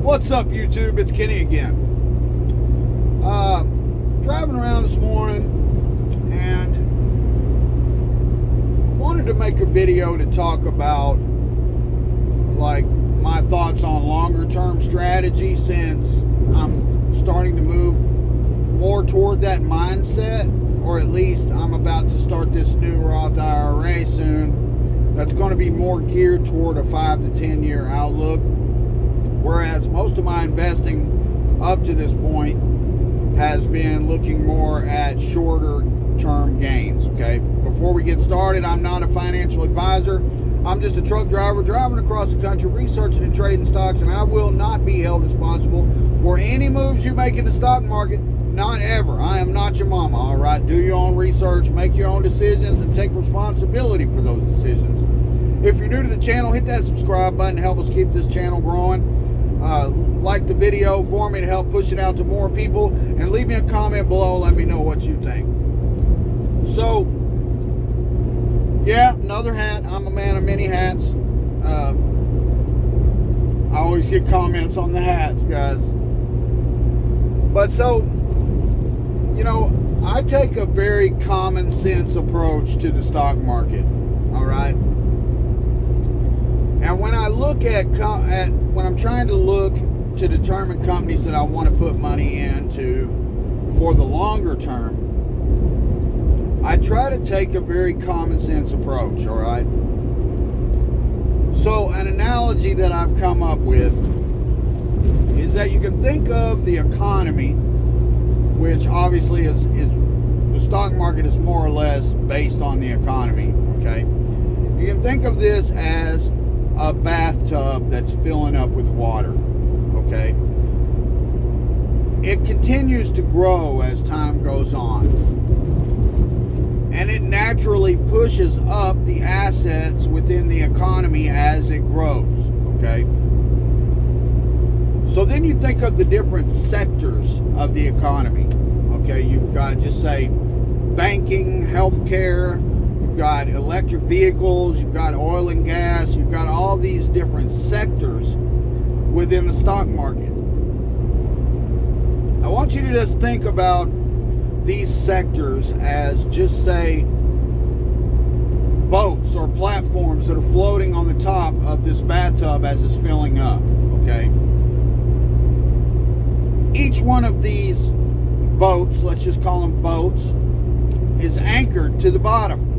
What's up, YouTube? It's Kenny again. Driving around this morning and wanted to make a video to talk about like my thoughts on longer term strategy, since I'm starting to move more toward that mindset, or at least I'm about to start this new Roth IRA soon that's going to be more geared toward a 5 to 10 year outlook. Whereas most of my investing up to this point has been looking more at shorter term gains, okay? Before we get started, I'm not a financial advisor. I'm just a truck driver driving across the country, researching and trading stocks, and I will not be held responsible for any moves you make in the stock market. Not ever. I am not your mama, all right? Do your own research, make your own decisions, and take responsibility for those decisions. If you're new to the channel, hit that subscribe button to help us keep this channel growing. Like the video for me to help push it out to more people, and leave me a comment below. Let me know what you think. So, yeah, another hat. I'm a man of many hats. I always get comments on the hats, guys. But so, you know, I take a very common sense approach to the stock market. All right. And when I look at when I'm trying to look to determine companies that I want to put money into for the longer term, I try to take a very common sense approach, all right? So an analogy that I've come up with is that you can think of the economy, which obviously is the stock market is more or less based on the economy, okay? You can think of this as a bathtub that's filling up with water, okay? It continues to grow as time goes on, and it naturally pushes up the assets within the economy as it grows, okay? So then you think of the different sectors of the economy, okay? You've got, just say, banking, healthcare, you've got electric vehicles, you've got oil and gas, you've got all these different sectors within the stock market. I want you to just think about these sectors as, just say, boats or platforms that are floating on the top of this bathtub as it's filling up, okay? Each one of these boats, let's just call them boats, is anchored to the bottom.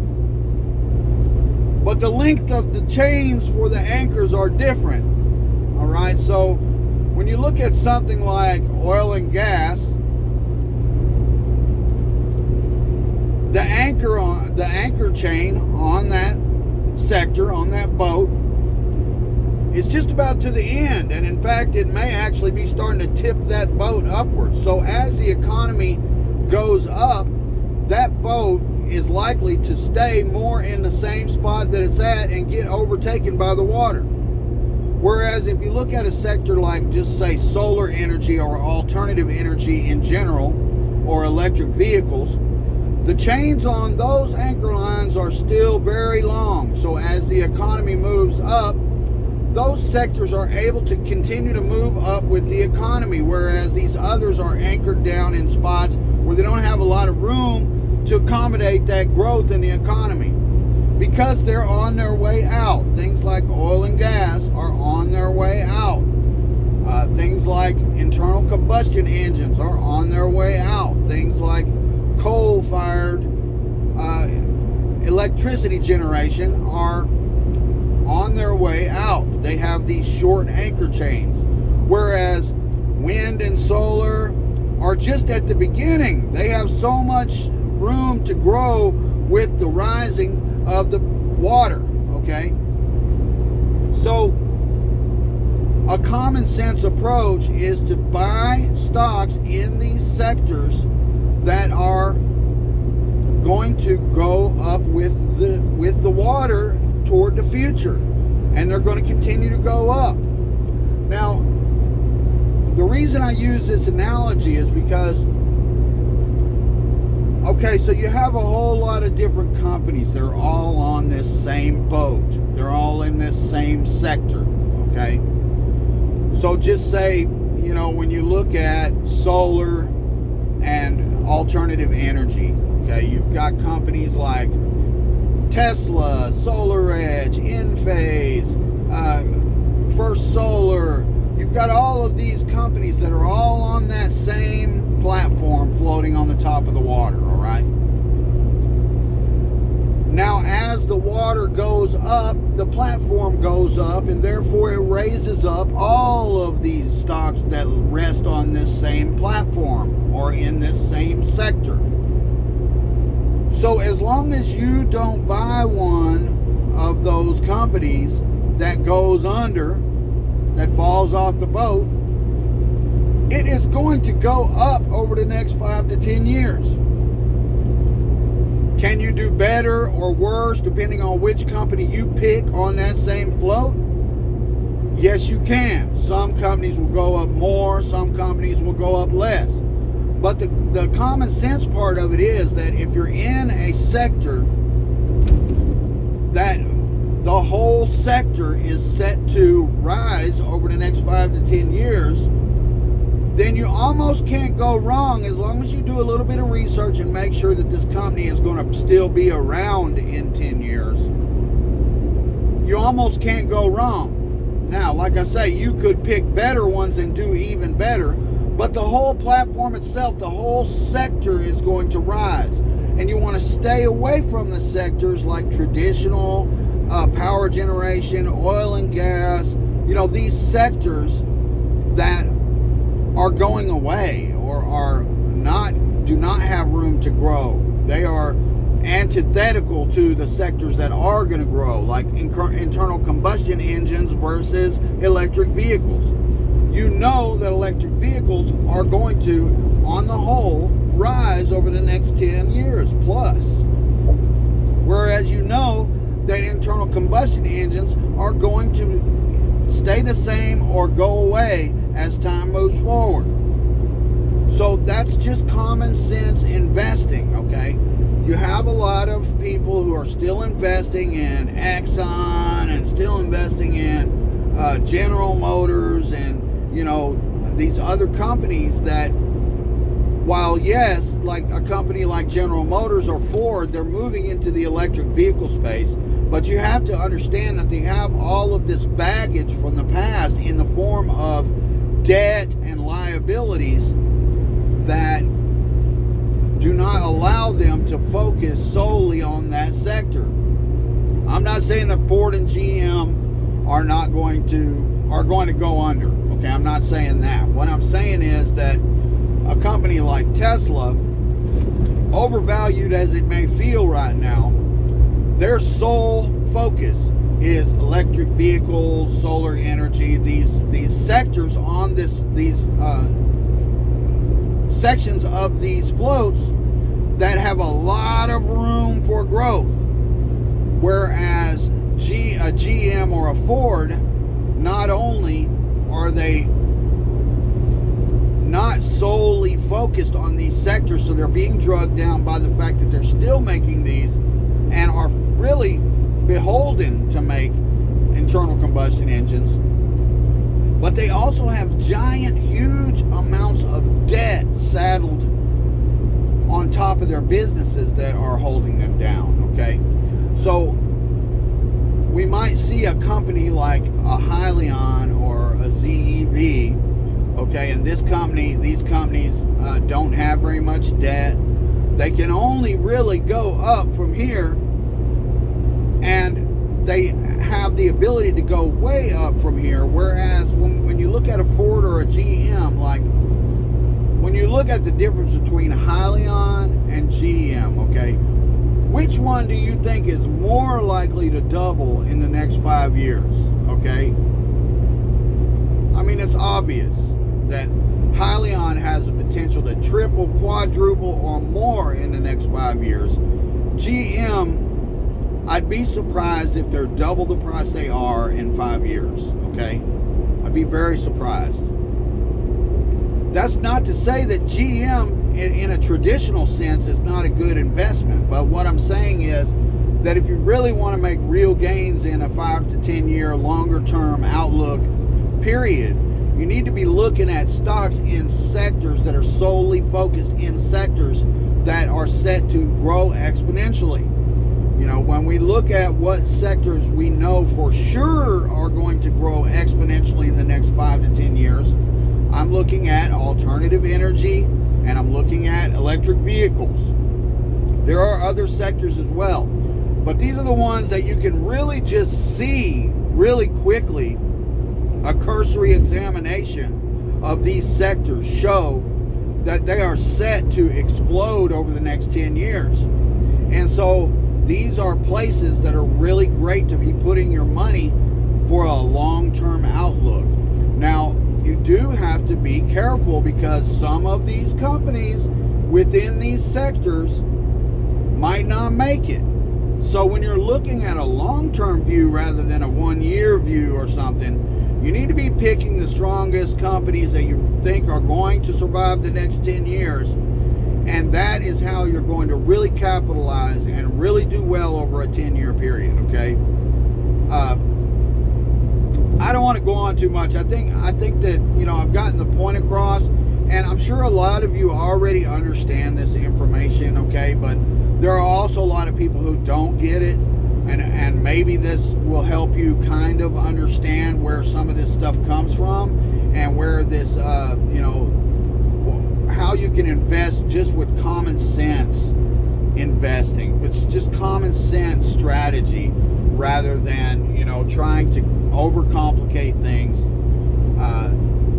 But the length of the chains for the anchors are different. All right, so when you look at something like oil and gas, the anchor chain on that sector, on that boat, is just about to the end, and in fact it may actually be starting to tip that boat upwards. So as the economy goes up, that boat is likely to stay more in the same spot that it's at and get overtaken by the water. Whereas if you look at a sector like, just say, solar energy or alternative energy in general, or electric vehicles, the chains on those anchor lines are still very long. So as the economy moves up, those sectors are able to continue to move up with the economy, whereas these others are anchored down in spots where they don't have a lot of room to accommodate that growth in the economy, because they're on their way out. Things like oil and gas are on their way out. Things like internal combustion engines are on their way out. Things like coal-fired electricity generation are on their way out. They have these short anchor chains, whereas wind and solar are just at the beginning. They have so much room to grow with the rising of the water, okay? So a common sense approach is to buy stocks in these sectors that are going to go up with the water toward the future, and they're going to continue to go up. Now, the reason I use this analogy is because, okay, so you have a whole lot of different companies that are all on this same boat. They're all in this same sector, okay? So just say, when you look at solar and alternative energy, okay, you've got companies like Tesla, SolarEdge, Enphase, First Solar. You've got all of these companies that are all on that same platform floating on the top of the water, all right? Now, as the water goes up, the platform goes up, and therefore it raises up all of these stocks that rest on this same platform or in this same sector. So as long as you don't buy one of those companies that goes under, that falls off the boat, it is going to go up over the next 5 to 10 years. Can you do better or worse depending on which company you pick on that same float? Yes, you can. Some companies will go up more, some companies will go up less. But the common sense part of it is that if you're in a sector that the whole sector is set to rise over the next 5 to 10 years, then you almost can't go wrong as long as you do a little bit of research and make sure that this company is going to still be around in 10 years. You almost can't go wrong. Now, like I say, you could pick better ones and do even better, but the whole platform itself, the whole sector is going to rise. And you want to stay away from the sectors like traditional power generation, oil and gas, these sectors that are going away or do not have room to grow. They are antithetical to the sectors that are going to grow, like internal combustion engines versus electric vehicles. You know that electric vehicles are going to, on the whole, rise over the next 10 years plus. Whereas you know that internal combustion engines are going to stay the same or go away as time moves forward. So that's just common sense investing, okay? You have a lot of people who are still investing in Exxon and still investing in General Motors and, these other companies that, while yes, like a company like General Motors or Ford, they're moving into the electric vehicle space, but you have to understand that they have all of this baggage from the past in the form of debt and liabilities that do not allow them to focus solely on that sector. I'm not saying that Ford and GM are going to go under. Okay, I'm not saying that. What I'm saying is that a company like Tesla, overvalued as it may feel right now, their sole focus is electric vehicles, solar energy, these sectors on these sections of these floats that have a lot of room for growth. Whereas a GM or a Ford, not only are they not solely focused on these sectors, so they're being drugged down by the fact that they're still making these and are really beholden to make internal combustion engines, but they also have giant, huge amounts of debt saddled on top of their businesses that are holding them down, okay? So we might see a company like a Hyliion or a ZEV, okay, and these companies don't have very much debt. They can only really go up from here, and they have the ability to go way up from here. Whereas when you look at a Ford or a GM, like when you look at the difference between Hyliion and GM, okay, which one do you think is more likely to double in the next 5 years? Okay, I mean, it's obvious that Hyliion has the potential to triple, quadruple, or more in the next 5 years. GM, I'd be surprised if they're double the price they are in 5 years, okay? I'd be very surprised. That's not to say that GM, in a traditional sense, is not a good investment. But what I'm saying is that if you really want to make real gains in a 5 to 10 year longer term outlook period, You need to be looking at stocks in sectors that are solely focused in sectors that are set to grow exponentially. You know, when we look at what sectors we know for sure are going to grow exponentially in the next 5 to 10 years, I'm looking at alternative energy and I'm looking at electric vehicles. There are other sectors as well, but these are the ones that you can really just see really quickly. A cursory examination of these sectors show that they are set to explode over the next 10 years. And so these are places that are really great to be putting your money for a long-term outlook. Now, you do have to be careful because some of these companies within these sectors might not make it. So when you're looking at a long-term view rather than a one-year view or something, you need to be picking the strongest companies that you think are going to survive the next 10 years. And that is how you're going to really capitalize and really do well over a 10-year period, okay? I don't want to go on too much. I think that, you know, I've gotten the point across, and I'm sure a lot of you already understand this information, okay? But there are also a lot of people who don't get it. And maybe this will help you kind of understand where some of this stuff comes from and where this, you know, how you can invest just with common sense investing. It's just common sense strategy rather than, you know, trying to overcomplicate things.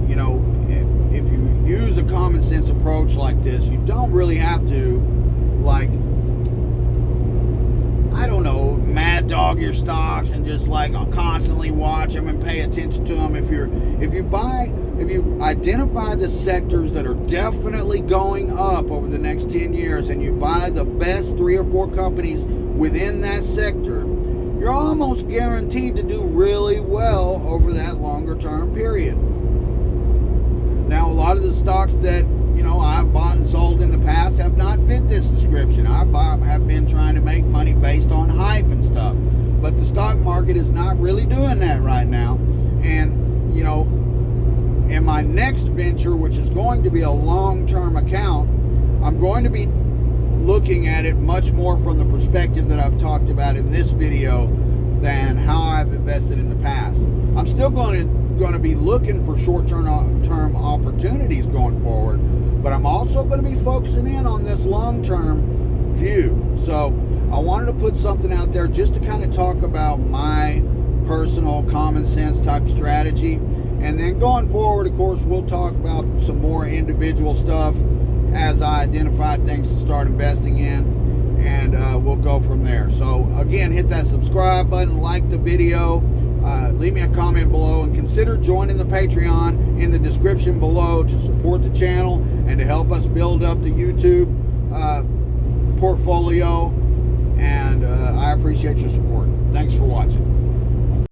You know, if you use a common sense approach like this, you don't really have to, like, I don't know, mad dog your stocks and just like constantly watch them and pay attention to them. If you identify the sectors that are definitely going up over the next 10 years and you buy the best 3 or 4 companies within that sector, you're almost guaranteed to do really well over that longer term period. Now, a lot of the stocks that, you know, I've bought and sold in the past have not fit this description. I have been trying to make money based on hype and stuff. But the stock market is not really doing that right now. And, you know, in my next venture, which is going to be a long-term account, I'm going to be looking at it much more from the perspective that I've talked about in this video than how I've invested in the past. I'm still going to be looking for short-term opportunities going forward, but I'm also going to be focusing in on this long-term view. So I wanted to put something out there just to kind of talk about my personal common sense type strategy. And then going forward, of course, we'll talk about some more individual stuff as I identify things to start investing in, and we'll go from there. So again, hit that subscribe button, like the video, leave me a comment below, and consider joining the Patreon in the description below to support the channel and to help us build up the YouTube portfolio. And I appreciate your support. Thanks for watching.